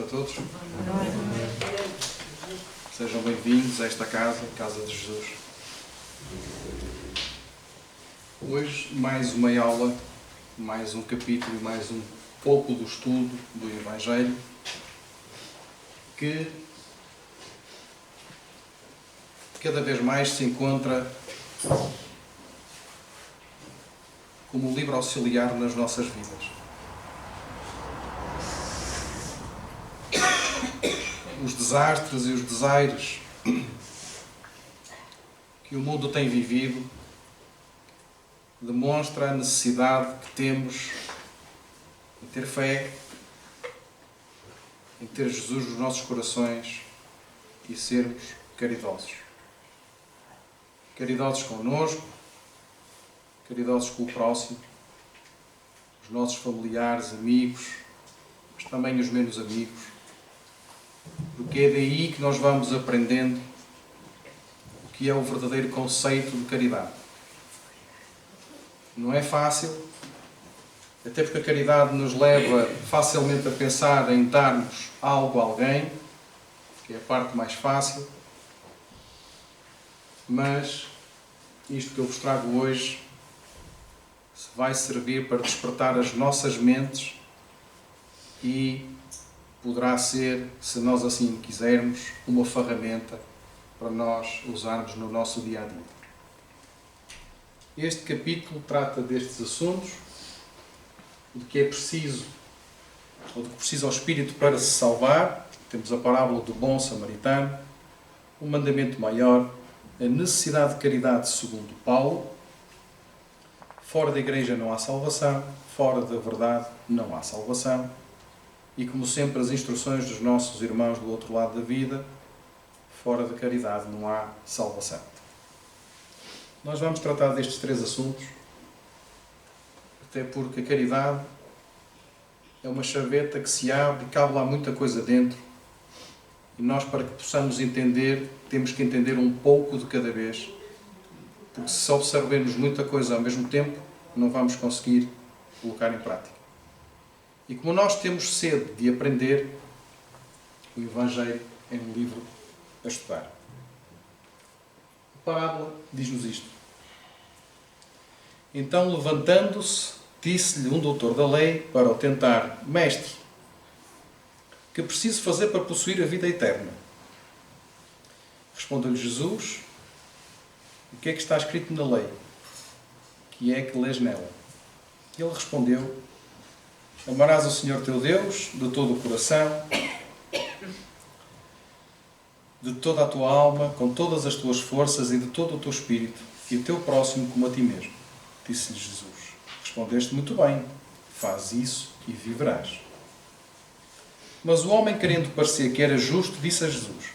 noite a todos. Sejam bem-vindos a esta casa, Casa de Jesus. Hoje, mais uma aula, mais um capítulo, mais um pouco do estudo do Evangelho, que cada vez mais se encontra como livro auxiliar nas nossas vidas. Os desastres e os desaires que o mundo tem vivido demonstra a necessidade que temos em ter fé, em ter Jesus nos nossos corações e sermos caridosos. Caridosos connosco, caridosos com o próximo, os nossos familiares, amigos, mas também os menos amigos. Porque é daí que nós vamos aprendendo o que é o verdadeiro conceito de caridade. Não é fácil, até porque a caridade nos leva facilmente a pensar em darmos algo a alguém, que é a parte mais fácil, mas isto que eu vos trago hoje vai servir para despertar as nossas mentes e poderá ser, se nós assim quisermos, uma ferramenta para nós usarmos no nosso dia-a-dia. Este capítulo trata destes assuntos, de que é preciso, ou de que precisa o Espírito para se salvar. Temos a parábola do bom samaritano, o mandamento maior, a necessidade de caridade segundo Paulo. Fora da igreja não há salvação, fora da verdade não há salvação. E, como sempre, as instruções dos nossos irmãos do outro lado da vida, fora da caridade não há salvação. Nós vamos tratar destes três assuntos, até porque a caridade é uma chaveta que se abre e cabe lá muita coisa dentro. E nós, para que possamos entender, temos que entender um pouco de cada vez. Porque se só observarmos muita coisa ao mesmo tempo, não vamos conseguir colocar em prática. E como nós temos sede de aprender, o Evangelho é um livro a estudar. A parábola diz-nos isto. Então, levantando-se, disse-lhe um doutor da lei para o tentar: Mestre, que preciso fazer para possuir a vida eterna? Respondeu-lhe Jesus: O que é que está escrito na lei? Que é que lês nela? E ele respondeu: Amarás o Senhor teu Deus de todo o coração, de toda a tua alma, com todas as tuas forças e de todo o teu espírito, e o teu próximo como a ti mesmo. Disse-lhe Jesus: Respondeste muito bem, faz isso e viverás. Mas o homem, querendo parecer que era justo, disse a Jesus: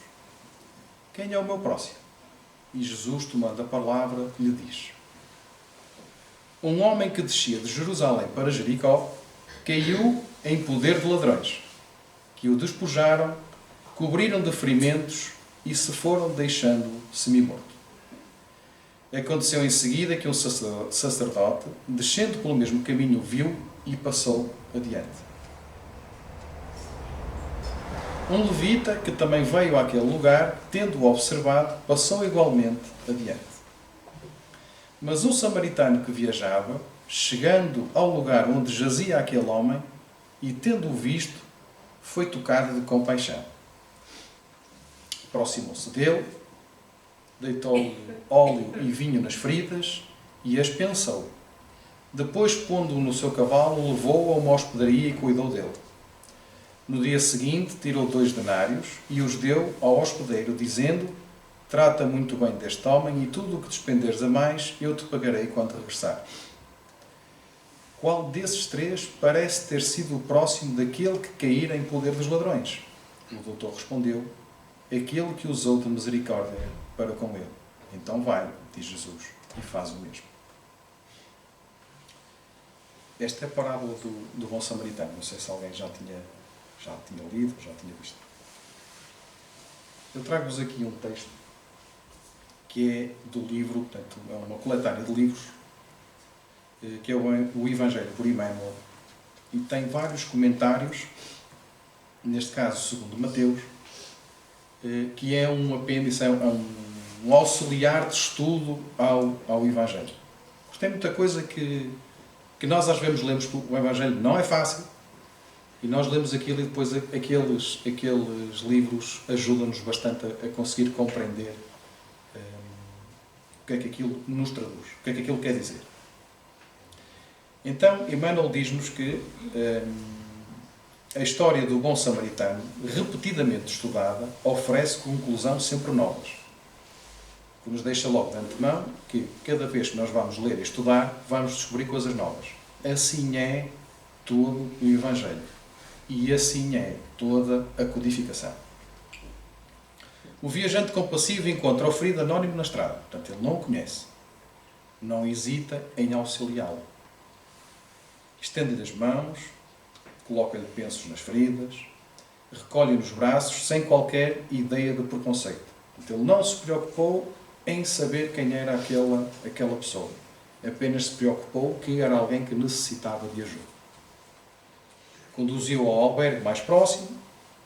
Quem é o meu próximo? E Jesus, tomando a palavra, lhe diz: Um homem que descia de Jerusalém para Jericó caiu em poder de ladrões, que o despojaram, cobriram de ferimentos e se foram deixando-o semi-morto. Aconteceu em seguida que um sacerdote, descendo pelo mesmo caminho, o viu e passou adiante. Um levita, que também veio àquele lugar, tendo-o observado, passou igualmente adiante. Mas um samaritano que viajava, chegando ao lugar onde jazia aquele homem, e tendo-o visto, foi tocado de compaixão. Aproximou-se dele, deitou-lhe óleo e vinho nas feridas e as pensou. Depois, pondo-o no seu cavalo, levou-o a uma hospedaria e cuidou dele. No dia seguinte, tirou 2 denários e os deu ao hospedeiro, dizendo: Trata muito bem deste homem e tudo o que despenderes a mais, eu te pagarei quando regressar. Qual desses 3 parece ter sido o próximo daquele que caíra em poder dos ladrões? O doutor respondeu: Aquele que usou de misericórdia para com ele. Então vai, diz Jesus, e faz o mesmo. Esta é a parábola do bom samaritano. Não sei se alguém já tinha lido, já tinha visto. Eu trago-vos aqui um texto que é do livro, portanto, é uma coletária de livros, que é o Evangelho por Emmanuel, e tem vários comentários neste caso segundo Mateus, que é um apêndice, é um auxiliar de estudo ao Evangelho. Porque tem muita coisa que nós às vezes lemos que o Evangelho não é fácil, e nós lemos aquilo e depois aqueles livros ajudam-nos bastante a conseguir compreender o que é que aquilo nos traduz, o que é que aquilo quer dizer. Então, Emmanuel diz-nos que a história do bom samaritano, repetidamente estudada, oferece conclusão sempre novas. Que nos deixa logo de antemão que cada vez que nós vamos ler e estudar, vamos descobrir coisas novas. Assim é todo o Evangelho. E assim é toda a codificação. O viajante compassivo encontra o ferido anónimo na estrada. Portanto, ele não o conhece. Não hesita em auxiliá-lo. Estende-lhe as mãos, coloca-lhe pensos nas feridas, recolhe-lhe os braços sem qualquer ideia de preconceito. Portanto, ele não se preocupou em saber quem era aquela pessoa. Apenas se preocupou que era alguém que necessitava de ajuda. Conduziu-o ao albergue mais próximo,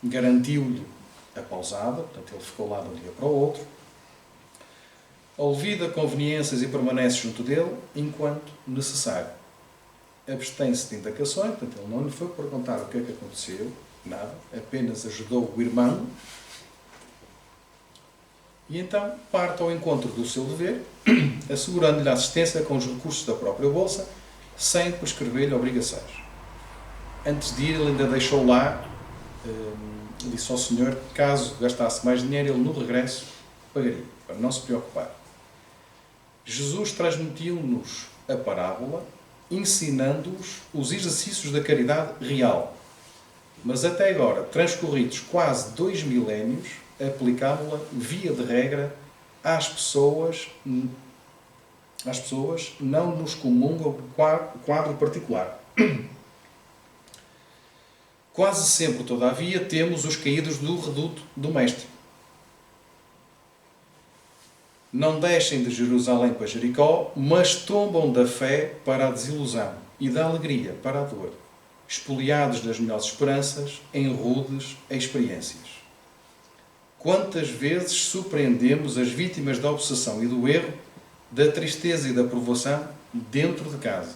garantiu-lhe a pousada, portanto ele ficou lá de um dia para o outro, olvida conveniências e permanece junto dele enquanto necessário. Abstém-se de indagações, portanto ele não lhe foi perguntar o que é que aconteceu, nada, apenas ajudou o irmão, e então parte ao encontro do seu dever, assegurando-lhe a assistência com os recursos da própria bolsa, sem prescrever-lhe obrigações. Antes de ir, ele ainda deixou lá, disse ao Senhor que caso gastasse mais dinheiro, ele no regresso pagaria, para não se preocupar. Jesus transmitiu-nos a parábola, ensinando-os os exercícios da caridade real. Mas até agora, transcorridos quase 2 milénios, aplicámo-la, via de regra, às pessoas não nos comungam o quadro particular. Quase sempre, todavia, temos os caídos do reduto do Mestre. Não descem de Jerusalém para Jericó, mas tombam da fé para a desilusão e da alegria para a dor, espoliados das melhores esperanças em rudes experiências. Quantas vezes surpreendemos as vítimas da obsessão e do erro, da tristeza e da provação dentro de casa?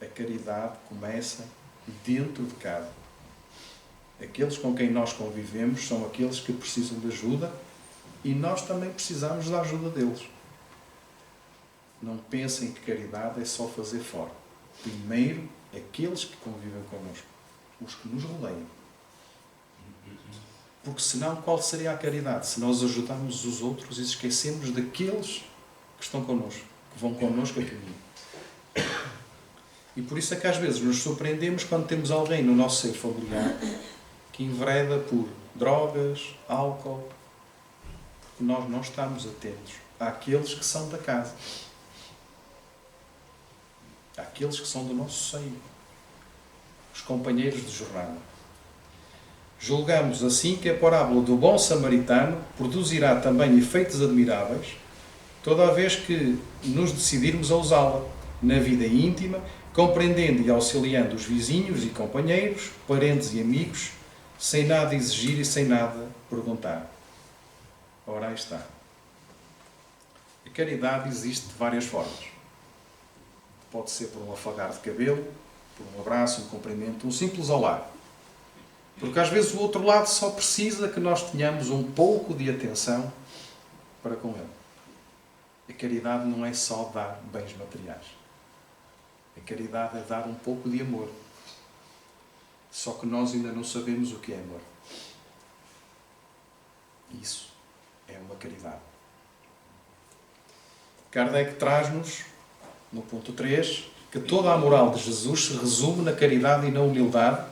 A caridade começa dentro de casa. Aqueles com quem nós convivemos são aqueles que precisam de ajuda e nós também precisamos da ajuda deles. Não pensem que caridade é só fazer fora. Primeiro, aqueles que convivem connosco, os que nos rodeiam. Porque senão, qual seria a caridade? Se nós ajudarmos os outros e esquecemos daqueles que estão connosco, que vão connosco a caminho. E por isso é que às vezes nos surpreendemos quando temos alguém no nosso seio familiar que envereda por drogas, álcool, porque nós não estamos atentos àqueles que são da casa, àqueles que são do nosso seio, os companheiros de jornada. Julgamos assim que a parábola do bom samaritano produzirá também efeitos admiráveis, toda a vez que nos decidirmos a usá-la na vida íntima, compreendendo e auxiliando os vizinhos e companheiros, parentes e amigos, sem nada exigir e sem nada perguntar. Ora, aí está. A caridade existe de várias formas. Pode ser por um afagar de cabelo, por um abraço, um cumprimento, um simples olá. Porque às vezes o outro lado só precisa que nós tenhamos um pouco de atenção para com ele. A caridade não é só dar bens materiais. A caridade é dar um pouco de amor. Só que nós ainda não sabemos o que é amor. Isso é uma caridade. Kardec traz-nos, no ponto 3, que toda a moral de Jesus se resume na caridade e na humildade,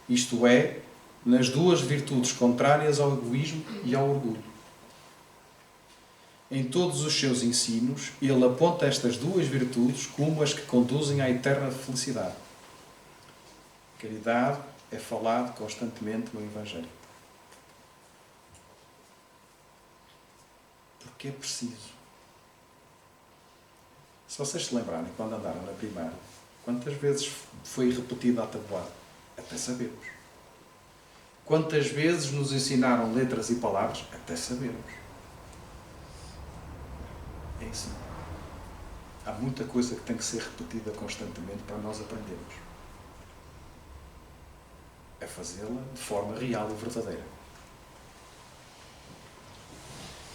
isto é, nas duas virtudes contrárias ao egoísmo e ao orgulho. Em todos os seus ensinos, ele aponta estas duas virtudes como as que conduzem à eterna felicidade. Caridade é falado constantemente no Evangelho. Porque é preciso. Se vocês se lembrarem, quando andaram na primária, quantas vezes foi repetida a tabuada? Até sabemos. Quantas vezes nos ensinaram letras e palavras até sabermos? É assim. Há muita coisa que tem que ser repetida constantemente para nós aprendermos a fazê-la de forma real e verdadeira.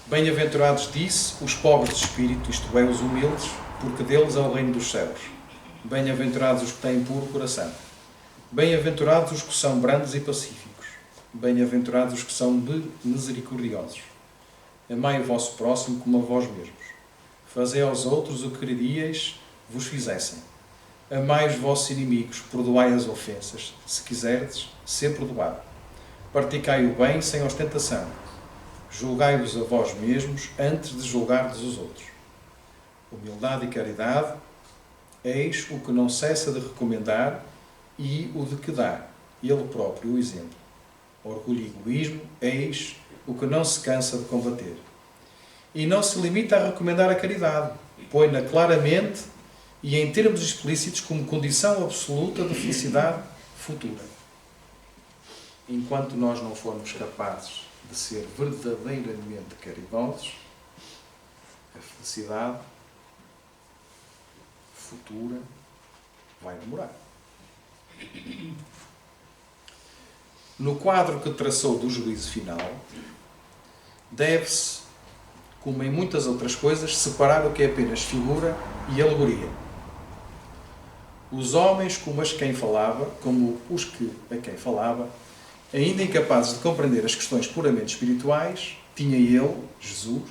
Bem-aventurados, disse, os pobres de espírito, isto é, os humildes, porque deles é o reino dos céus. Bem-aventurados os que têm puro coração. Bem-aventurados os que são brandos e pacíficos. Bem-aventurados os que são misericordiosos. Amai o vosso próximo como a vós mesmos. Fazei aos outros o que queríeis vos fizessem. Amai os vossos inimigos, perdoai as ofensas, se quiserdes ser perdoado. Praticai o bem sem ostentação. Julgai-vos a vós mesmos antes de julgardes os outros. Humildade e caridade, eis o que não cessa de recomendar e o de que dá, ele próprio, o exemplo. Orgulho e egoísmo, eis o que não se cansa de combater. E não se limita a recomendar a caridade, põe-na claramente e em termos explícitos como condição absoluta de felicidade futura. Enquanto nós não formos capazes de ser verdadeiramente caridosos, a felicidade futura vai demorar. No quadro que traçou do juízo final, deve-se, como em muitas outras coisas, separar o que é apenas figura e alegoria. Os homens como os que a quem falava, ainda incapazes de compreender as questões puramente espirituais, tinha ele, Jesus,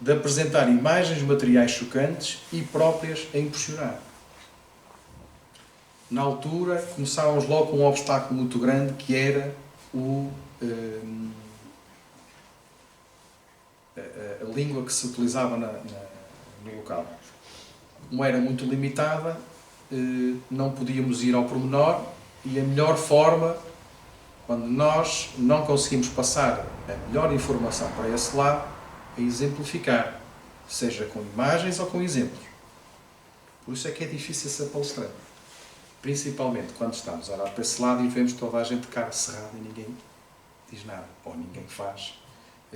de apresentar imagens materiais chocantes e próprias a impressionar. Na altura, começávamos logo com um obstáculo muito grande, que era a língua que se utilizava no local. Como era muito limitada, não podíamos ir ao pormenor, e a melhor forma, quando nós não conseguimos passar a melhor informação para esse lado, é exemplificar, seja com imagens ou com exemplos. Por isso é que é difícil ser palestrante. Principalmente quando estamos a olhar para esse lado e vemos toda a gente de cara cerrada e ninguém diz nada, ou ninguém faz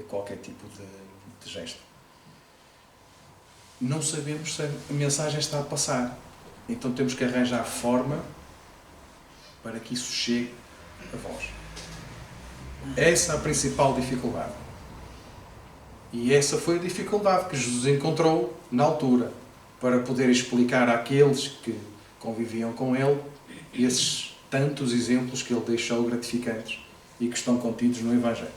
qualquer tipo de gesto. Não sabemos se a mensagem está a passar. Então temos que arranjar forma para que isso chegue a vós. Essa é a principal dificuldade. E essa foi a dificuldade que Jesus encontrou na altura, para poder explicar àqueles que conviviam com ele esses tantos exemplos que ele deixou gratificantes e que estão contidos no Evangelho.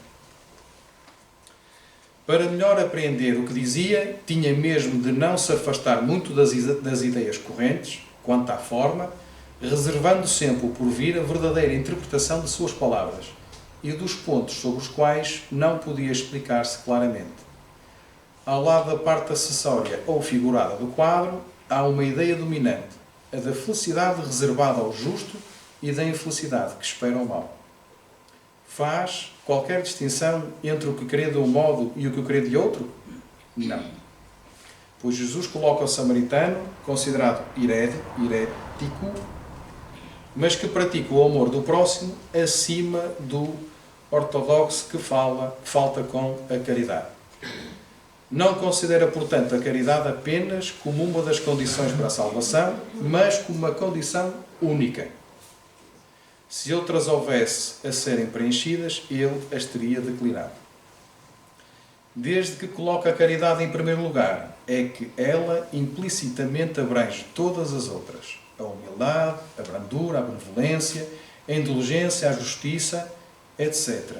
Para melhor apreender o que dizia, tinha mesmo de não se afastar muito das ideias correntes, quanto à forma, reservando sempre o porvir a verdadeira interpretação de suas palavras e dos pontos sobre os quais não podia explicar-se claramente. Ao lado da parte acessória ou figurada do quadro, há uma ideia dominante, a da felicidade reservada ao justo e da infelicidade que espera o mal. Faz qualquer distinção entre o que crê de um modo e o que crê de outro? Não. Pois Jesus coloca o samaritano, considerado herético, mas que pratica o amor do próximo acima do ortodoxo que falta com a caridade. Não considera, portanto, a caridade apenas como uma das condições para a salvação, mas como uma condição única. Se outras houvesse a serem preenchidas, ele as teria declinado. Desde que coloca a caridade em primeiro lugar, é que ela implicitamente abrange todas as outras. A humildade, a brandura, a benevolência, a indulgência, a justiça, etc.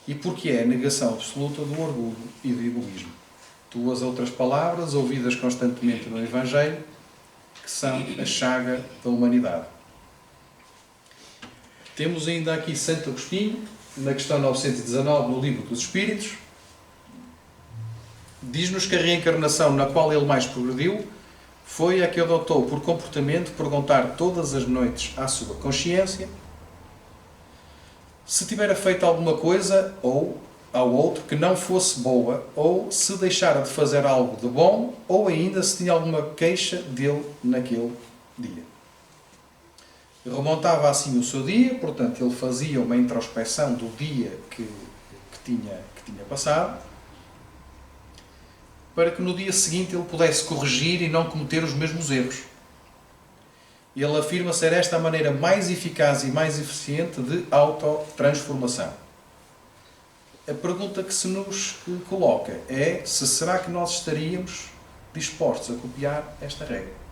E porque é a negação absoluta do orgulho e do egoísmo. Duas outras palavras, ouvidas constantemente no Evangelho, que são a chaga da humanidade. Temos ainda aqui Santo Agostinho, na questão 919, no Livro dos Espíritos. Diz-nos que a reencarnação na qual ele mais progrediu foi a que adotou por comportamento perguntar todas as noites à sua consciência se tivera feito alguma coisa ou ao outro que não fosse boa, ou se deixara de fazer algo de bom, ou ainda se tinha alguma queixa dele naquele dia. Remontava assim o seu dia, portanto, ele fazia uma introspeção do dia que tinha passado, para que no dia seguinte ele pudesse corrigir e não cometer os mesmos erros. Ele afirma ser esta a maneira mais eficaz e mais eficiente de autotransformação. A pergunta que se nos coloca é se será que nós estaríamos dispostos a copiar esta regra.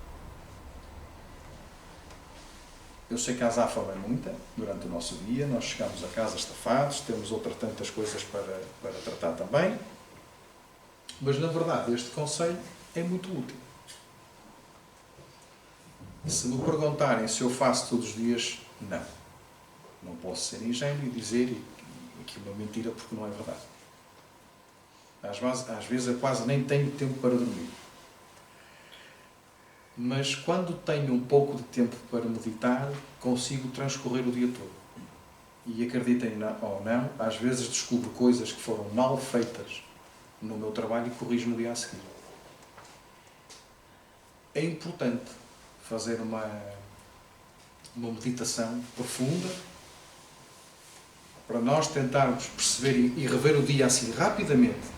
Eu sei que a azáfama é muita durante o nosso dia, nós chegamos a casa estafados, temos outras tantas coisas para tratar também, mas na verdade este conselho é muito útil. Se me perguntarem se eu faço todos os dias, não. Não posso ser ingênuo e dizer que é uma mentira porque não é verdade. Às vezes eu quase nem tenho tempo para dormir. Mas quando tenho um pouco de tempo para meditar, consigo transcorrer o dia todo. E acreditem ou não, às vezes descubro coisas que foram mal feitas no meu trabalho e corrijo no dia a seguir. É importante fazer uma meditação profunda para nós tentarmos perceber e rever o dia assim rapidamente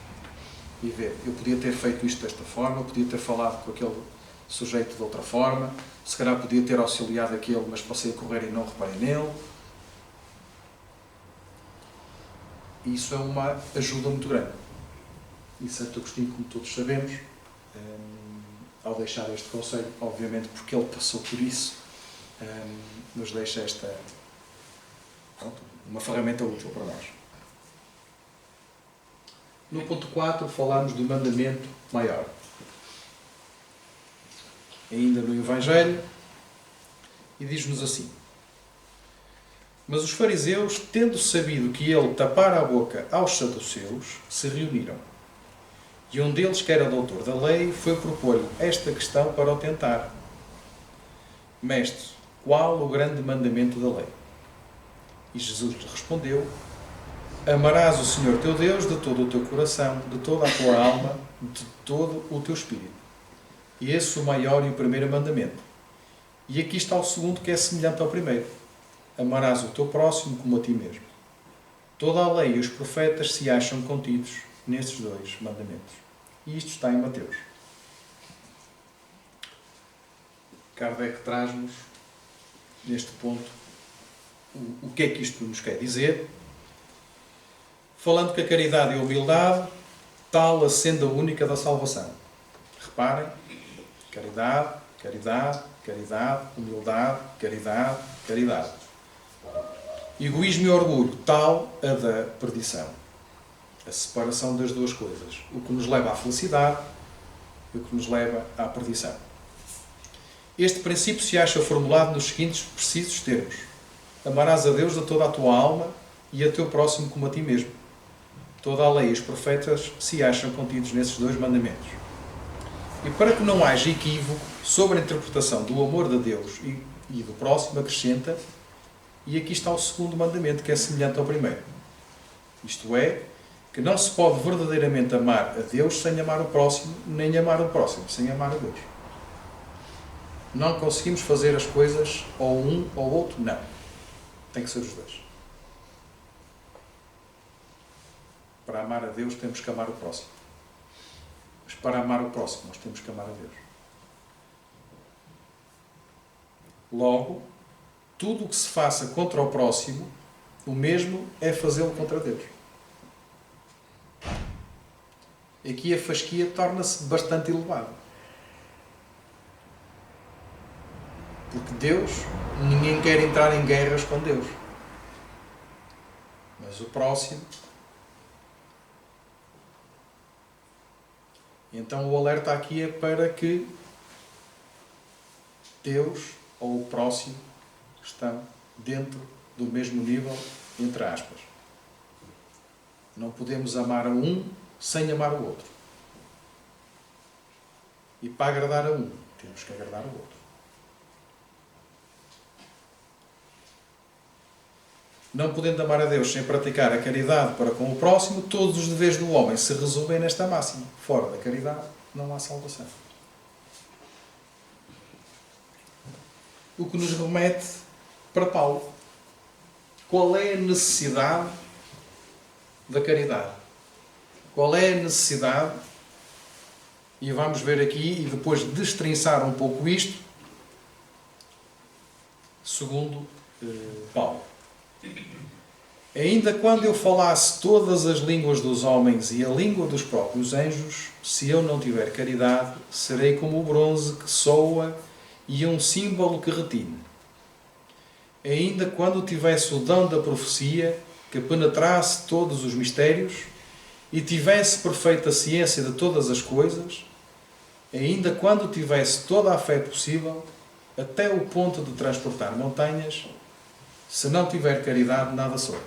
e ver, eu podia ter feito isto desta forma, eu podia ter falado com aquele sujeito de outra forma, se calhar podia ter auxiliado aquele, mas passei a correr e não reparei nele. E isso é uma ajuda muito grande. E Santo Agostinho, como todos sabemos, ao deixar este conselho, obviamente porque ele passou por isso, nos deixa uma ferramenta útil para nós. No ponto 4, falarmos do mandamento maior. Ainda no Evangelho, e diz-nos assim: mas os fariseus, tendo sabido que ele tapara a boca aos saduceus, se reuniram. E um deles, que era doutor da lei, foi propor-lhe esta questão para o tentar: Mestre, qual o grande mandamento da lei? E Jesus lhe respondeu: amarás o Senhor teu Deus de todo o teu coração, de toda a tua alma, de todo o teu espírito. E esse é o maior e o primeiro mandamento. E aqui está o segundo, que é semelhante ao primeiro: amarás o teu próximo como a ti mesmo. Toda a lei e os profetas se acham contidos nestes dois mandamentos. E isto está em Mateus. Kardec traz-nos, neste ponto, o que é que isto nos quer dizer, falando que a caridade e a humildade, tal a senda única da salvação. Reparem, caridade, caridade, caridade, humildade, caridade, caridade. Egoísmo e orgulho, tal a da perdição. A separação das duas coisas. O que nos leva à felicidade e o que nos leva à perdição. Este princípio se acha formulado nos seguintes precisos termos: amarás a Deus de toda a tua alma e a teu próximo como a ti mesmo. Toda a lei e os profetas se acham contidos nesses dois mandamentos. E para que não haja equívoco sobre a interpretação do amor de Deus e do próximo, acrescenta: e aqui está o segundo mandamento, que é semelhante ao primeiro. Isto é, que não se pode verdadeiramente amar a Deus sem amar o próximo, nem amar o próximo sem amar a Deus. Não conseguimos fazer as coisas ou um ou outro, não. Tem que ser os dois. Para amar a Deus temos que amar o próximo. Mas para amar o próximo nós temos que amar a Deus. Logo, tudo o que se faça contra o próximo, o mesmo é fazê-lo contra Deus. Aqui a fasquia torna-se bastante elevada. Porque Deus, ninguém quer entrar em guerras com Deus. Mas o próximo... Então o alerta aqui é para que Deus ou o próximo estão dentro do mesmo nível, entre aspas. Não podemos amar a um sem amar o outro. E para agradar a um, temos que agradar o outro. Não podendo amar a Deus sem praticar a caridade para com o próximo, todos os deveres do homem se resumem nesta máxima: fora da caridade não há salvação. O que nos remete para Paulo. Qual é a necessidade da caridade? Qual é a necessidade? E vamos ver aqui, e depois destrinçar um pouco isto, segundo Paulo. Ainda quando eu falasse todas as línguas dos homens e a língua dos próprios anjos, se eu não tiver caridade, serei como o bronze que soa e um símbolo que retine. Ainda quando tivesse o dom da profecia, que penetrasse todos os mistérios e tivesse perfeita ciência de todas as coisas, ainda quando tivesse toda a fé possível, até o ponto de transportar montanhas, se não tiver caridade, nada sou.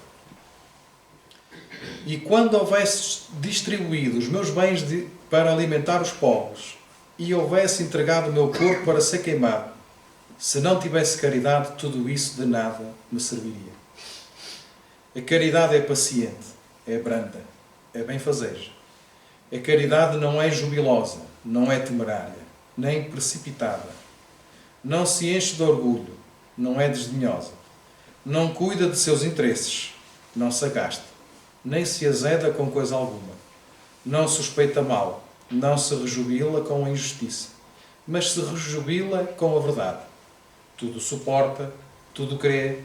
E quando houvesse distribuído os meus bens para alimentar os pobres e houvesse entregado o meu corpo para ser queimado, se não tivesse caridade, tudo isso de nada me serviria. A caridade é paciente, é branda, é benfazeja. A caridade não é jubilosa, não é temerária, nem precipitada. Não se enche de orgulho, não é desdenhosa. Não cuida de seus interesses, não se agasta, nem se azeda com coisa alguma. Não suspeita mal, não se rejubila com a injustiça, mas se rejubila com a verdade. Tudo suporta, tudo crê,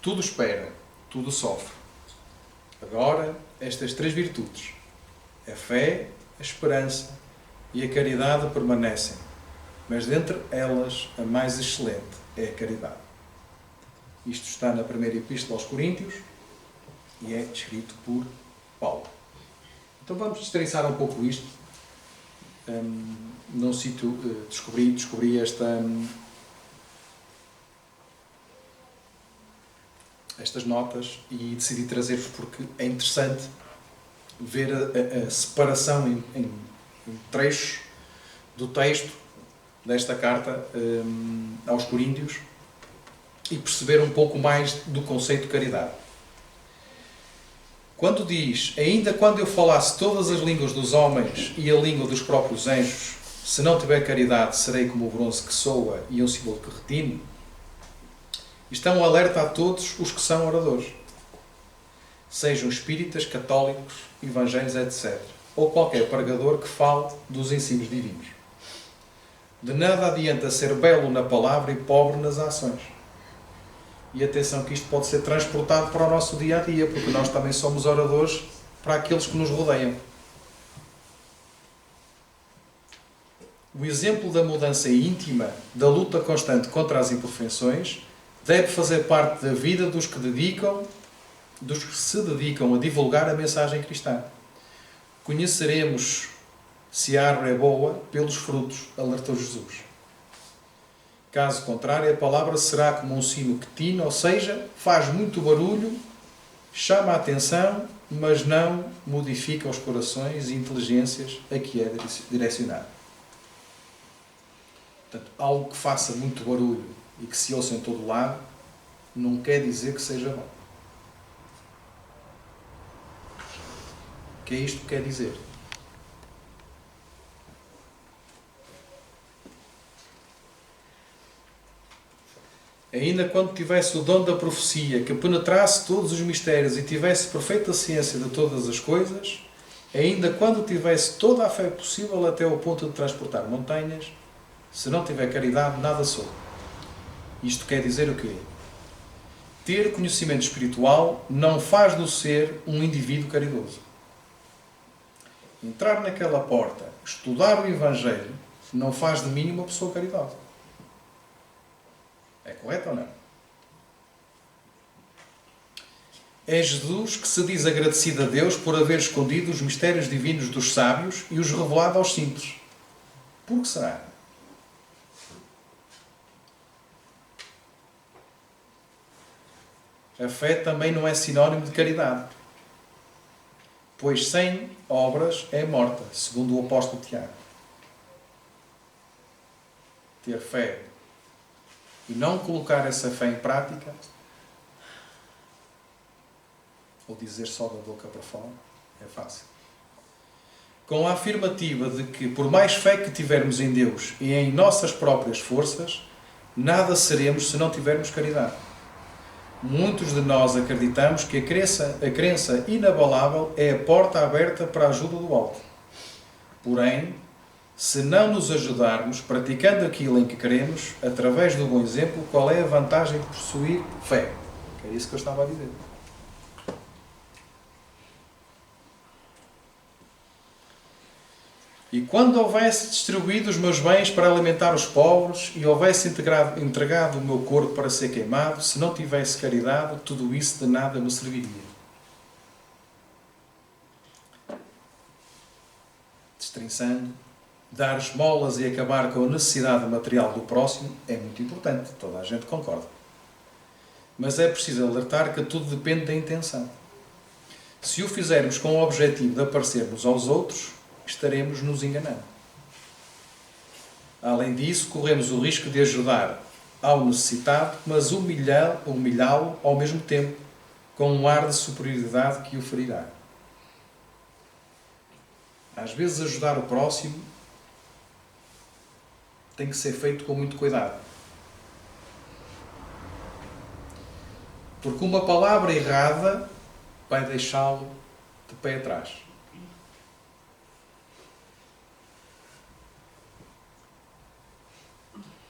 tudo espera, tudo sofre. Agora, estas 3 virtudes, a fé, a esperança e a caridade permanecem, mas dentre elas a mais excelente é a caridade. Isto está na primeira epístola aos Coríntios e é escrito por Paulo. Então vamos destrinçar um pouco isto. Num sítio descobri estas notas e decidi trazer-vos porque é interessante ver a separação em trechos do texto desta carta aos Coríntios e perceber um pouco mais do conceito de caridade. Quando diz, ainda quando eu falasse todas as línguas dos homens e a língua dos próprios anjos, se não tiver caridade, serei como o bronze que soa e um símbolo que retine. Isto é um alerta a todos os que são oradores. Sejam espíritas, católicos, evangélicos, etc. Ou qualquer pregador que fale dos ensinos divinos. De nada adianta ser belo na palavra e pobre nas ações. E atenção que isto pode ser transportado para o nosso dia-a-dia, porque nós também somos oradores para aqueles que nos rodeiam. O exemplo da mudança íntima, da luta constante contra as imperfeições, deve fazer parte da vida dos que se dedicam a divulgar a mensagem cristã. Conheceremos se a árvore é boa pelos frutos, alertou Jesus. Caso contrário, a palavra será como um sino que tine, ou seja, faz muito barulho, chama a atenção, mas não modifica os corações e inteligências a que é direcionado. Portanto, algo que faça muito barulho e que se ouça em todo lado, não quer dizer que seja bom. O que é isto que quer dizer? Ainda quando tivesse o dom da profecia, que penetrasse todos os mistérios e tivesse perfeita ciência de todas as coisas, ainda quando tivesse toda a fé possível até ao ponto de transportar montanhas, se não tiver caridade, nada sou. Isto quer dizer o quê? Ter conhecimento espiritual não faz do ser um indivíduo caridoso. Entrar naquela porta, estudar o Evangelho, não faz de mim uma pessoa caridosa. É correto ou não? É Jesus que se diz agradecido a Deus por haver escondido os mistérios divinos dos sábios e os revelado aos simples. Por que será? A fé também não é sinónimo de caridade, pois sem obras é morta, segundo o apóstolo Tiago. Ter fé e não colocar essa fé em prática, ou dizer só da boca para fora, é fácil. Com a afirmativa de que, por mais fé que tivermos em Deus e em nossas próprias forças, nada seremos se não tivermos caridade. Muitos de nós acreditamos que a crença inabalável é a porta aberta para a ajuda do alto. Porém, se não nos ajudarmos praticando aquilo em que queremos, através do bom exemplo, qual é a vantagem de possuir fé? É isso que eu estava a dizer. E quando houvesse distribuído os meus bens para alimentar os pobres e houvesse entregado o meu corpo para ser queimado, se não tivesse caridade, tudo isso de nada me serviria. Destrinçando, dar esmolas e acabar com a necessidade material do próximo é muito importante, toda a gente concorda. Mas é preciso alertar que tudo depende da intenção. Se o fizermos com o objetivo de aparecermos aos outros, estaremos nos enganando. Além disso, corremos o risco de ajudar ao necessitado, mas humilhá-lo ao mesmo tempo, com um ar de superioridade que o ferirá. Às vezes, ajudar o próximo tem que ser feito com muito cuidado. Porque uma palavra errada vai deixá-lo de pé atrás.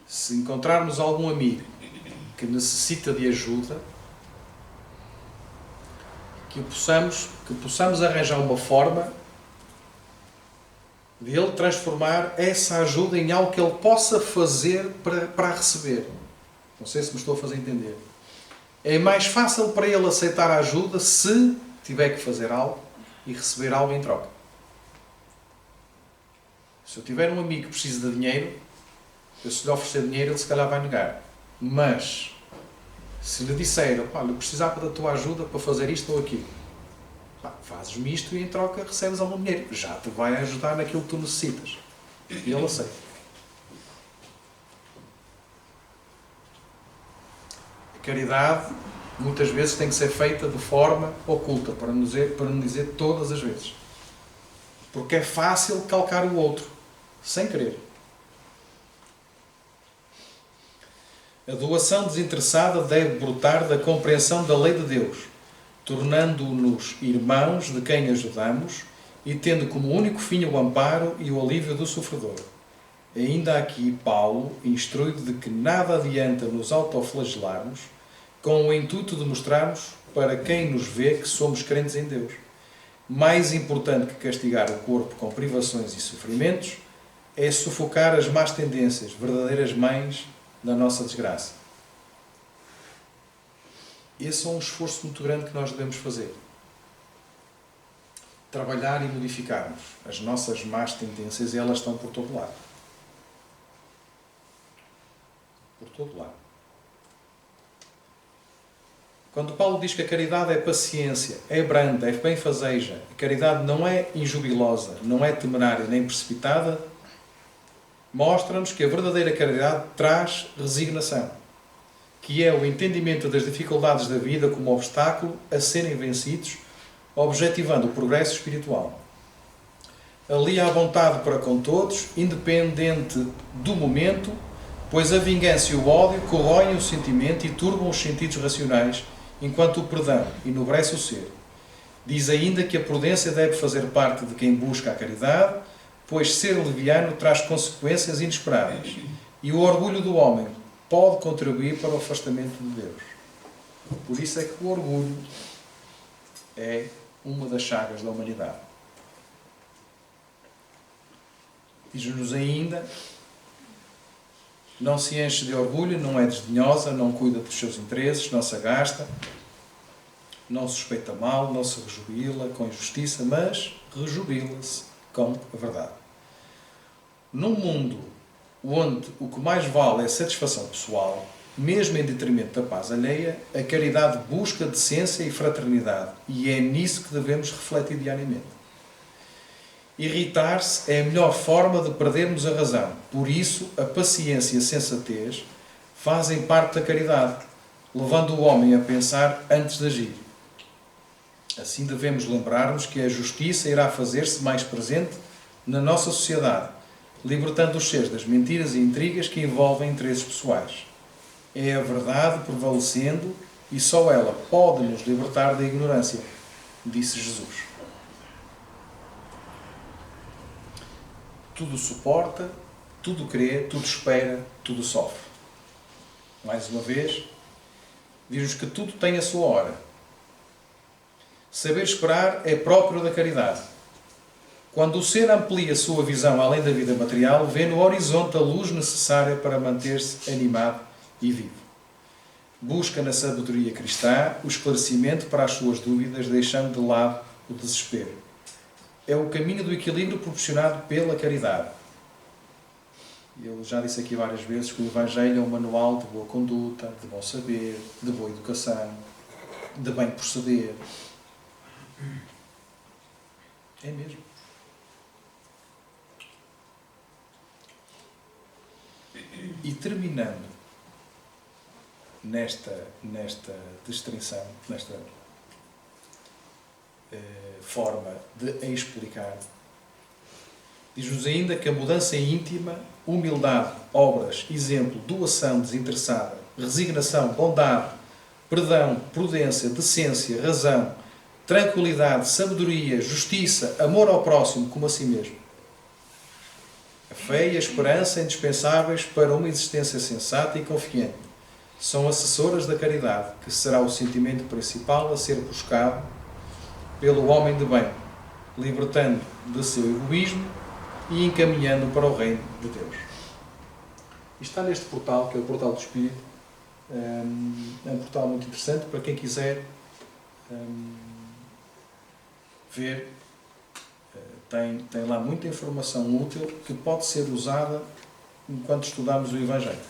Se encontrarmos algum amigo que necessita de ajuda, que possamos arranjar uma forma de ele transformar essa ajuda em algo que ele possa fazer para a receber. Não sei se me estou a fazer entender. É mais fácil para ele aceitar a ajuda se tiver que fazer algo e receber algo em troca. Se eu tiver um amigo que precisa de dinheiro, eu, se lhe oferecer dinheiro, ele se calhar vai negar. Mas, se lhe disser, olha, eu precisava da tua ajuda para fazer isto ou aquilo, fazes-me isto e em troca recebes algum dinheiro. Já te vai ajudar naquilo que tu necessitas. E ele aceita. A caridade, muitas vezes, tem que ser feita de forma oculta, para não dizer todas as vezes. Porque é fácil calcar o outro, sem querer. A doação desinteressada deve brotar da compreensão da lei de Deus, tornando-nos irmãos de quem ajudamos e tendo como único fim o amparo e o alívio do sofredor. Ainda aqui, Paulo instrui de que nada adianta nos autoflagelarmos com o intuito de mostrarmos para quem nos vê que somos crentes em Deus. Mais importante que castigar o corpo com privações e sofrimentos é sufocar as más tendências, verdadeiras mães da nossa desgraça. Esse é um esforço muito grande que nós devemos fazer. Trabalhar e modificarmos as nossas más tendências, e elas estão por todo lado. Por todo lado. Quando Paulo diz que a caridade é paciência, é branda, é benfazeja, a caridade não é injubilosa, não é temerária nem precipitada, mostra-nos que a verdadeira caridade traz resignação, que é o entendimento das dificuldades da vida como obstáculo a serem vencidos, objetivando o progresso espiritual. Ali há vontade para com todos, independente do momento, pois a vingança e o ódio corroem o sentimento e turbam os sentidos racionais, enquanto o perdão enobrece o ser. Diz ainda que a prudência deve fazer parte de quem busca a caridade, pois ser leviano traz consequências inesperadas, e o orgulho do homem pode contribuir para o afastamento de Deus. Por isso é que o orgulho é uma das chagas da humanidade. Diz-nos ainda, não se enche de orgulho, não é desdenhosa, não cuida dos seus interesses, não se agasta, não suspeita mal, não se rejubila com injustiça, mas rejubila-se com a verdade. Num mundo onde o que mais vale é a satisfação pessoal, mesmo em detrimento da paz alheia, a caridade busca decência e fraternidade, e é nisso que devemos refletir diariamente. Irritar-se é a melhor forma de perdermos a razão. Por isso, a paciência e a sensatez fazem parte da caridade, levando o homem a pensar antes de agir. Assim devemos lembrar-nos que a justiça irá fazer-se mais presente na nossa sociedade, libertando os seres das mentiras e intrigas que envolvem interesses pessoais. É a verdade prevalecendo e só ela pode nos libertar da ignorância, disse Jesus. Tudo suporta, tudo crê, tudo espera, tudo sofre. Mais uma vez, diz-nos que tudo tem a sua hora. Saber esperar é próprio da caridade. Quando o ser amplia a sua visão além da vida material, vê no horizonte a luz necessária para manter-se animado e vivo. Busca na sabedoria cristã o esclarecimento para as suas dúvidas, deixando de lado o desespero. É o caminho do equilíbrio proporcionado pela caridade. Eu já disse aqui várias vezes que o Evangelho é um manual de boa conduta, de bom saber, de boa educação, de bem proceder. É mesmo. E terminando nesta distinção, nesta forma de explicar, diz-nos ainda que a mudança íntima, humildade, obras, exemplo, doação desinteressada, resignação, bondade, perdão, prudência, decência, razão, tranquilidade, sabedoria, justiça, amor ao próximo como a si mesmo. A fé e a esperança indispensáveis para uma existência sensata e confiante. São assessoras da caridade, que será o sentimento principal a ser buscado pelo homem de bem, libertando de seu egoísmo e encaminhando para o reino de Deus. Isto está neste portal, que é o Portal do Espírito. É um portal muito interessante para quem quiser ver. Tem lá muita informação útil que pode ser usada enquanto estudamos o Evangelho.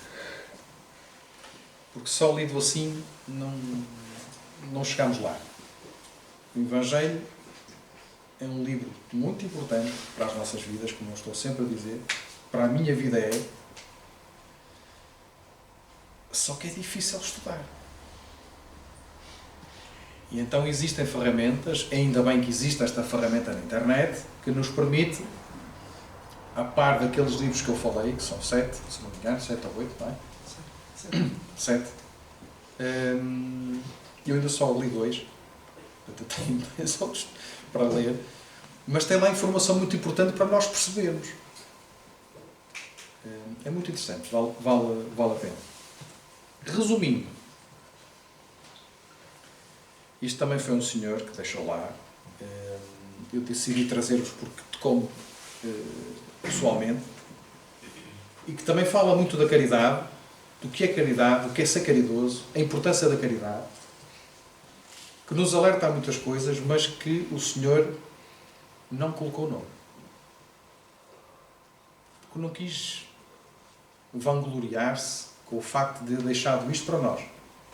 Porque só lido assim não chegamos lá. O Evangelho é um livro muito importante para as nossas vidas, como eu estou sempre a dizer. Para a minha vida é. Só que é difícil estudar. E então existem ferramentas, ainda bem que existe esta ferramenta na internet, que nos permite, a par daqueles livros que eu falei, que são 7, se não me engano, 7 ou 8, não é? 7. Eu ainda só li 2, portanto eu tenho 2 outros para ler, mas tem lá informação muito importante para nós percebermos. É muito interessante, vale a pena. Resumindo, isto também foi um senhor que deixou lá. Eu decidi trazer-vos porque tocou-me pessoalmente, e que também fala muito da caridade, do que é caridade, do que é ser caridoso, a importância da caridade, que nos alerta a muitas coisas, mas que o senhor não colocou nome. Porque não quis vangloriar-se com o facto de ter deixado isto para nós,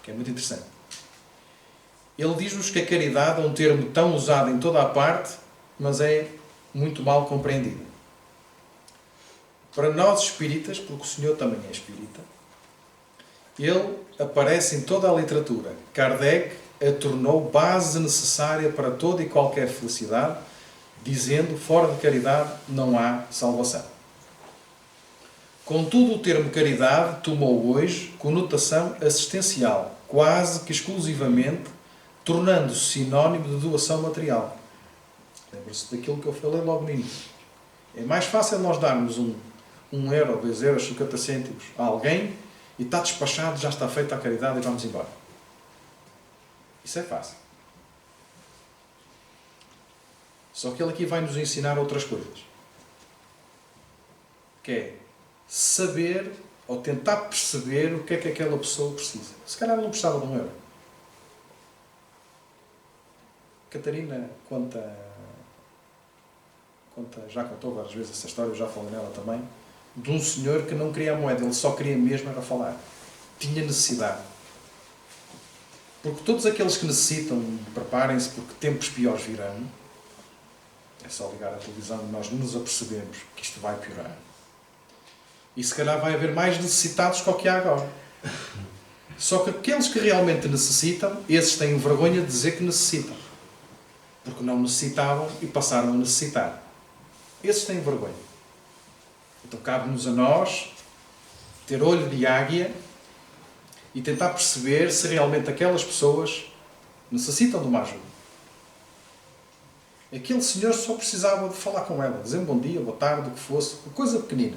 que é muito interessante. Ele diz-nos que a caridade é um termo tão usado em toda a parte, mas é muito mal compreendido. Para nós espíritas, porque o senhor também é espírita, ele aparece em toda a literatura. Kardec a tornou base necessária para toda e qualquer felicidade, dizendo, fora de caridade não há salvação. Contudo, o termo caridade tomou hoje conotação assistencial, quase que exclusivamente, tornando-se sinónimo de doação material. Lembra-se daquilo que eu falei logo no início. É mais fácil nós darmos €1, €2, 50 cêntimos a alguém e está despachado, já está feita a caridade e vamos embora. Isso é fácil. Só que ele aqui vai nos ensinar outras coisas. Que é saber ou tentar perceber o que é que aquela pessoa precisa. Se calhar não precisava de €1. Catarina já contou várias vezes essa história, eu já falei nela também, de um senhor que não queria a moeda, ele só queria mesmo era falar. Tinha necessidade. Porque todos aqueles que necessitam, preparem-se porque tempos piores virão. É só ligar a televisão e nós nos apercebemos que isto vai piorar. E se calhar vai haver mais necessitados que o que há agora. Só que aqueles que realmente necessitam, esses têm vergonha de dizer que necessitam. Porque não necessitavam e passaram a necessitar. Esses têm vergonha. Então cabe-nos a nós ter olho de águia e tentar perceber se realmente aquelas pessoas necessitam de uma ajuda. Aquele senhor só precisava de falar com ela, dizer bom dia, boa tarde, o que fosse, uma coisa pequenina.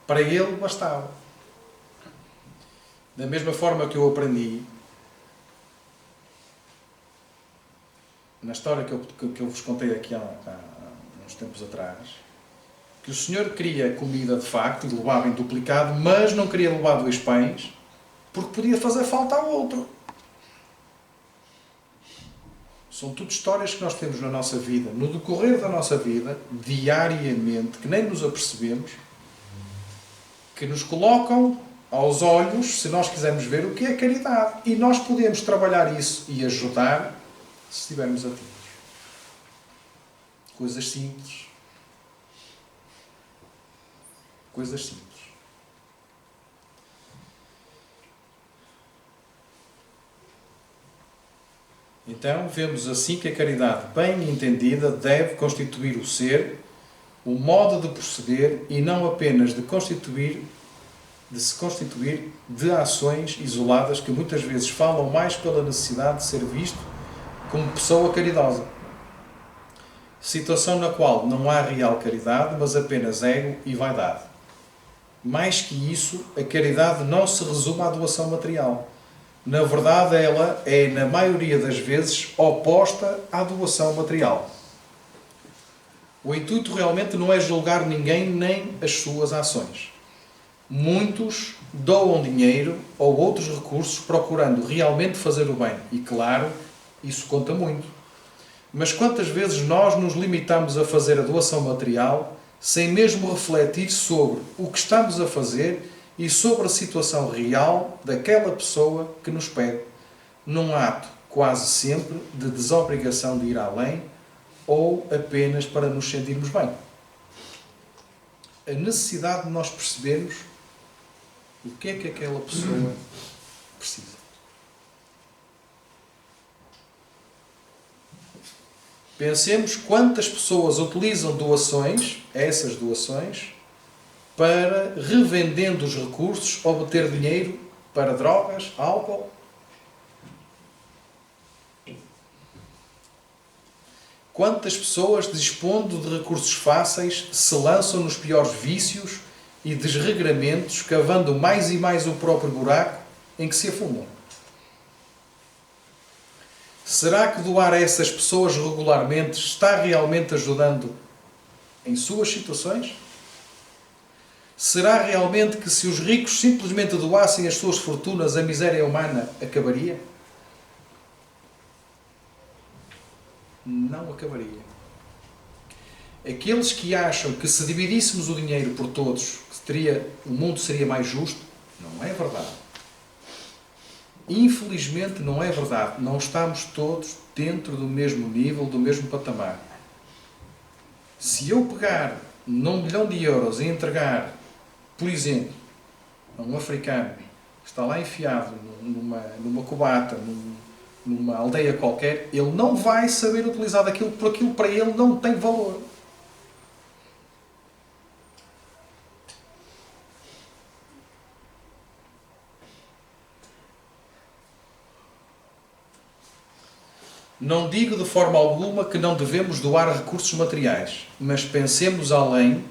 Para ele bastava. Da mesma forma que eu aprendi, na história que eu vos contei aqui há uns tempos atrás, que o senhor queria comida de facto e levava em duplicado, mas não queria levar 2 pães, porque podia fazer falta ao outro. São tudo histórias que nós temos na nossa vida, no decorrer da nossa vida, diariamente, que nem nos apercebemos, que nos colocam aos olhos, se nós quisermos ver, o que é caridade. E nós podemos trabalhar isso e ajudar se estivermos atentos. Coisas simples. Coisas simples. Então, vemos assim que a caridade bem entendida deve constituir o ser, o modo de proceder e não apenas de se constituir de ações isoladas que muitas vezes falam mais pela necessidade de ser visto como pessoa caridosa. Situação na qual não há real caridade, mas apenas ego e vaidade. Mais que isso, a caridade não se resume à doação material. Na verdade, ela é, na maioria das vezes, oposta à doação material. O intuito realmente não é julgar ninguém nem as suas ações. Muitos doam dinheiro ou outros recursos procurando realmente fazer o bem. E, claro, isso conta muito. Mas quantas vezes nós nos limitamos a fazer a doação material sem mesmo refletir sobre o que estamos a fazer e sobre a situação real daquela pessoa que nos pede, num ato quase sempre de desobrigação de ir além ou apenas para nos sentirmos bem. A necessidade de nós percebermos o que é que aquela pessoa precisa. Pensemos quantas pessoas utilizam doações, essas doações, para, revendendo os recursos, obter dinheiro para drogas, álcool. Quantas pessoas, dispondo de recursos fáceis, se lançam nos piores vícios e desregramentos, cavando mais e mais o próprio buraco em que se afundam? Será que doar a essas pessoas regularmente está realmente ajudando em suas situações? Será realmente que se os ricos simplesmente doassem as suas fortunas, a miséria humana acabaria? Não acabaria. Aqueles que acham que se dividíssemos o dinheiro por todos, o mundo seria mais justo, não é verdade. Infelizmente não é verdade. Não estamos todos dentro do mesmo nível, do mesmo patamar. Se eu pegar num 1 milhão de euros e entregar, por exemplo, a um africano que está lá enfiado numa cubata, numa aldeia qualquer, ele não vai saber utilizar aquilo, porque aquilo para ele não tem valor. Não digo de forma alguma que não devemos doar recursos materiais, mas pensemos além,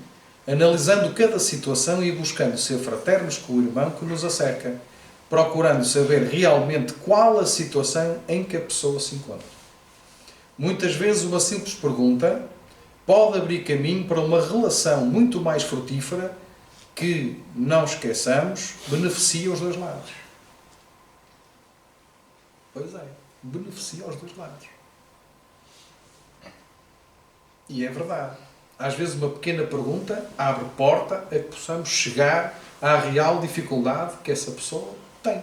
analisando cada situação e buscando ser fraternos com o irmão que nos acerca, procurando saber realmente qual a situação em que a pessoa se encontra. Muitas vezes uma simples pergunta pode abrir caminho para uma relação muito mais frutífera que, não esqueçamos, beneficia os dois lados. Pois é, beneficia os dois lados. E é verdade. Às vezes uma pequena pergunta abre porta a que possamos chegar à real dificuldade que essa pessoa tem.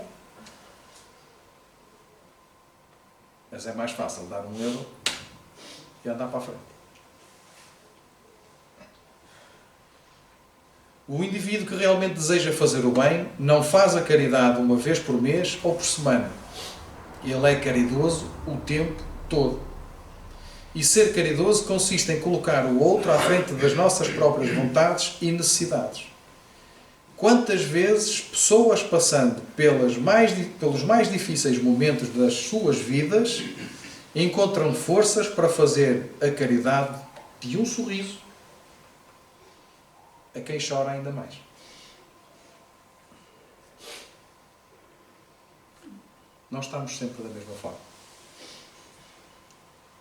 Mas é mais fácil dar 1 euro e andar para a frente. O indivíduo que realmente deseja fazer o bem não faz a caridade uma vez por mês ou por semana. Ele é caridoso o tempo todo. E ser caridoso consiste em colocar o outro à frente das nossas próprias vontades e necessidades. Quantas vezes pessoas passando pelos mais difíceis momentos das suas vidas encontram forças para fazer a caridade de um sorriso a quem chora ainda mais. Nós estamos sempre da mesma forma.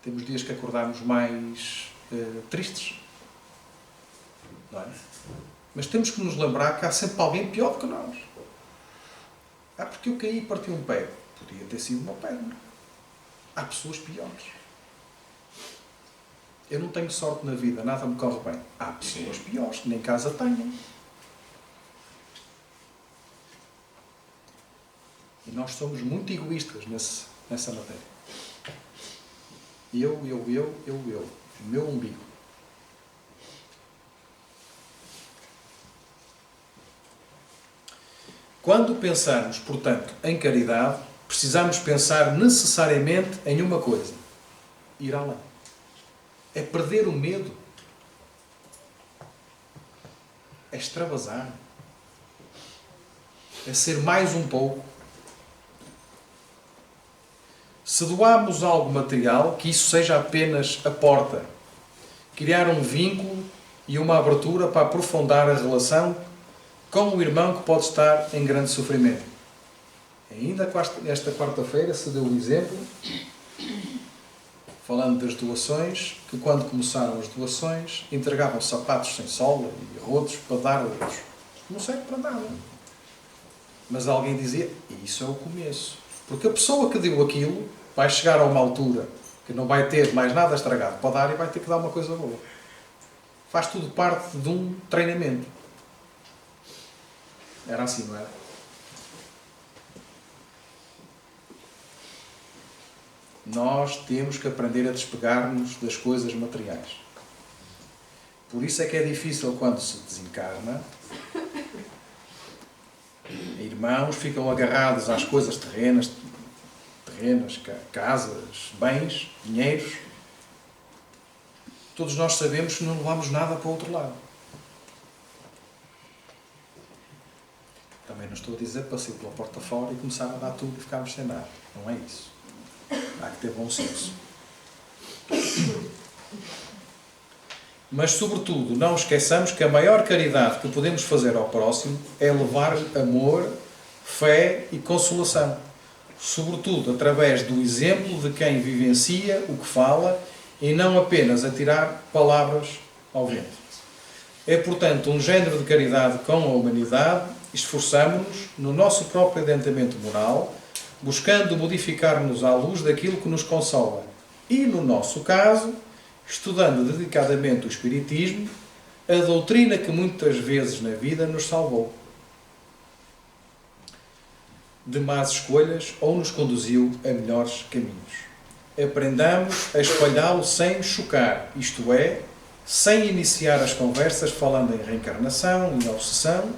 Temos dias que acordamos mais tristes, não é? Mas temos que nos lembrar que há sempre alguém pior do que nós. Porque eu caí e parti um pé. Podia ter sido uma perna. Há pessoas piores. Eu não tenho sorte na vida, nada me corre bem. Há pessoas piores que nem casa tenham. E nós somos muito egoístas nessa matéria. Eu. O meu umbigo. Quando pensarmos, portanto, em caridade, precisamos pensar necessariamente em uma coisa: ir além. É perder o medo. É extravasar. É ser mais um pouco. Se doarmos algo material, que isso seja apenas a porta. Criar um vínculo e uma abertura para aprofundar a relação com o irmão que pode estar em grande sofrimento. Ainda esta quarta-feira se deu o exemplo, falando das doações, que quando começaram as doações, entregavam sapatos sem sola e rotos para dar a outros. Não serve para nada. Mas alguém dizia, isso é o começo. Porque a pessoa que deu aquilo vai chegar a uma altura que não vai ter mais nada estragado para dar e vai ter que dar uma coisa boa. Faz tudo parte de um treinamento. Era assim, não era? Nós temos que aprender a despegar-nos das coisas materiais. Por isso é que é difícil quando se desencarna. Irmãos ficam agarrados às coisas terrenas, casas, bens, dinheiros. Todos nós sabemos que não levamos nada para o outro lado. Também não estou a dizer para sair pela porta fora e começar a dar tudo e ficarmos sem nada. Não é isso. Há que ter bom senso. Mas, sobretudo, não esqueçamos que a maior caridade que podemos fazer ao próximo é levar amor, fé e consolação. Sobretudo através do exemplo de quem vivencia o que fala e não apenas atirar palavras ao vento. É, portanto, um género de caridade com a humanidade. Esforçamo-nos no nosso próprio adiantamento moral, buscando modificar-nos à luz daquilo que nos consola. E, no nosso caso, estudando dedicadamente o Espiritismo, a doutrina que muitas vezes na vida nos salvou de más escolhas ou nos conduziu a melhores caminhos. Aprendamos a espalhá-lo sem chocar, isto é, sem iniciar as conversas falando em reencarnação e obsessão,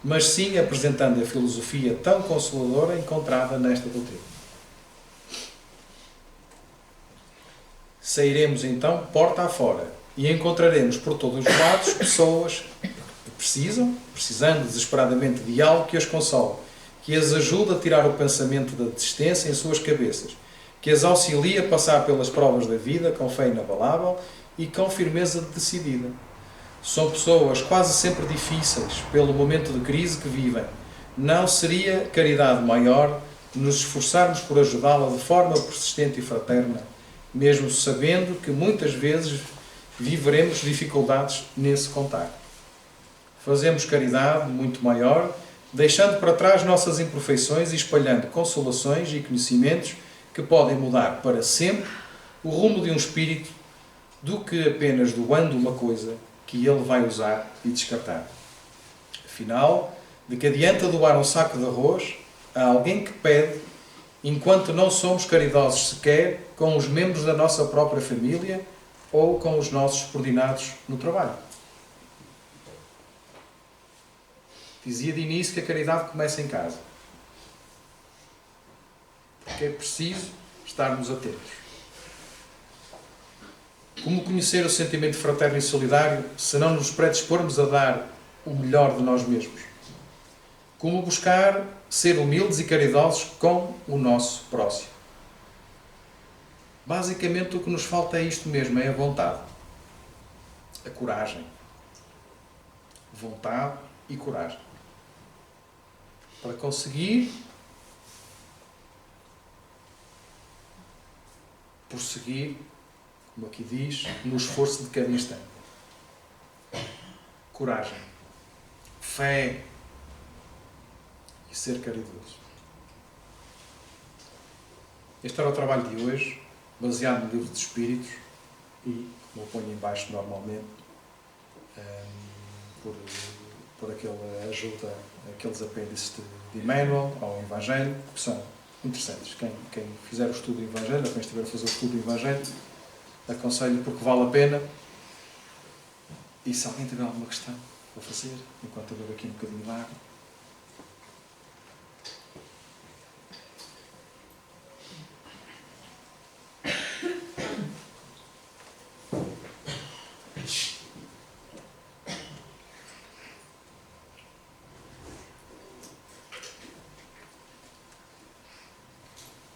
mas sim apresentando a filosofia tão consoladora encontrada nesta doutrina. Sairemos então porta afora e encontraremos por todos os lados pessoas que precisando desesperadamente de algo que as console, que as ajude a tirar o pensamento da desistência em suas cabeças, que as auxilie a passar pelas provas da vida com fé inabalável e com firmeza decidida. São pessoas quase sempre difíceis pelo momento de crise que vivem. Não seria caridade maior nos esforçarmos por ajudá-la de forma persistente e fraterna, mesmo sabendo que muitas vezes viveremos dificuldades nesse contacto. Fazemos caridade muito maior, deixando para trás nossas imperfeições e espalhando consolações e conhecimentos que podem mudar para sempre o rumo de um espírito, do que apenas doando uma coisa que ele vai usar e descartar. Afinal, de que adianta doar um saco de arroz a alguém que pede, enquanto não somos caridosos sequer com os membros da nossa própria família ou com os nossos subordinados no trabalho? Dizia de início que a caridade começa em casa. Porque é preciso estarmos atentos. Como conhecer o sentimento fraterno e solidário se não nos predispormos a dar o melhor de nós mesmos? como buscar ser humildes e caridosos com o nosso próximo. Basicamente o que nos falta é isto mesmo, é a vontade. A coragem. Vontade e coragem. Para conseguir prosseguir, como aqui diz, no esforço de cada instante. Coragem. Fé. E ser caridoso. Este era o trabalho de hoje, baseado no livro dos Espíritos e, como eu ponho em baixo normalmente, por aquela ajuda, aqueles apêndices de Emmanuel ao Evangelho, que são interessantes. Quem fizer o estudo do Evangelho, ou quem estiver a fazer o estudo do Evangelho, aconselho porque vale a pena. E se alguém tiver alguma questão a fazer, enquanto eu bebo aqui um bocadinho de água.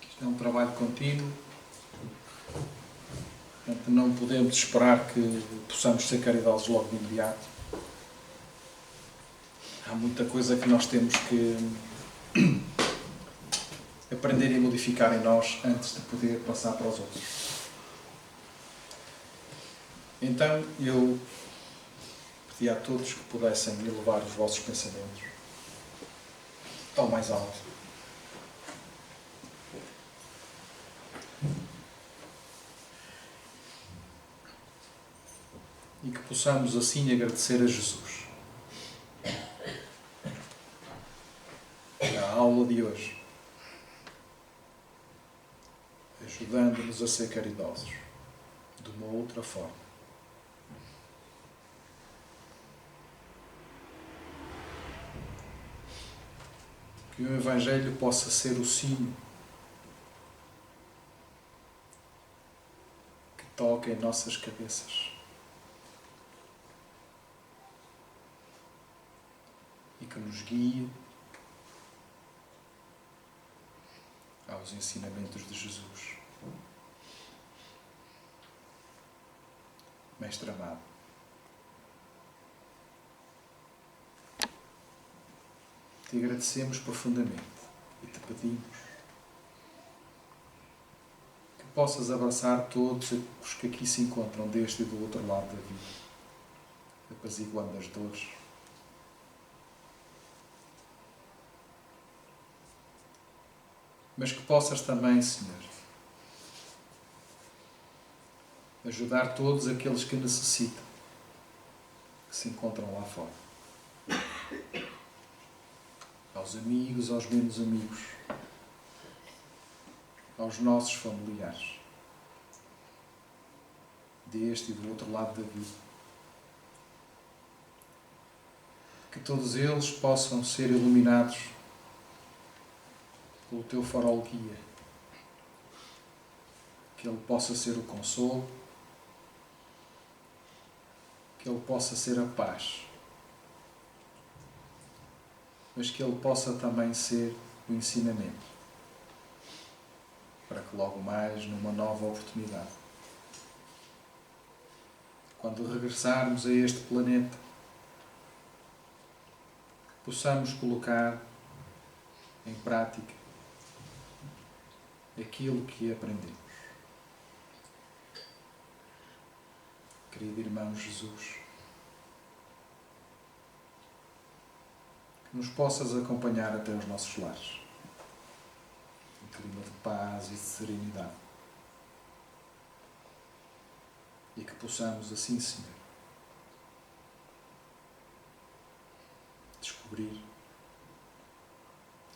Isto é um trabalho contínuo. Portanto, não podemos esperar que possamos ser caridosos logo de imediato. Há muita coisa que nós temos que aprender e modificar em nós antes de poder passar para os outros. Então, eu pedi a todos que pudessem elevar os vossos pensamentos ao mais alto. E que possamos assim agradecer a Jesus. A aula de hoje, ajudando-nos a ser caridosos de uma outra forma. Que o Evangelho possa ser o sino que toca em nossas cabeças e que nos guie aos ensinamentos de Jesus. Mestre amado, te agradecemos profundamente e te pedimos que possas abraçar todos os que aqui se encontram deste e do outro lado da vida, apaziguando as dores, mas que possas também, Senhor, ajudar todos aqueles que necessitam, que se encontram lá fora. Aos amigos, aos menos amigos, aos nossos familiares, deste e do outro lado da vida. Que todos eles possam ser iluminados pelo teu farol guia. Que ele possa ser o consolo, que ele possa ser a paz, mas que ele possa também ser o ensinamento, para que logo mais, numa nova oportunidade, quando regressarmos a este planeta, possamos colocar em prática aquilo que aprendemos. Querido irmão Jesus, que nos possas acompanhar até os nossos lares, em clima de paz e de serenidade, e que possamos assim, Senhor, descobrir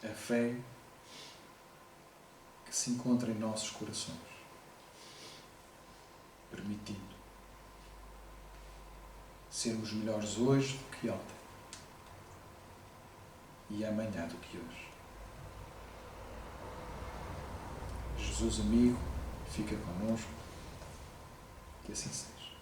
a fé que se encontra em nossos corações, permitindo sermos melhores hoje do que ontem e amanhã do que hoje. Jesus amigo, fica connosco, que assim seja.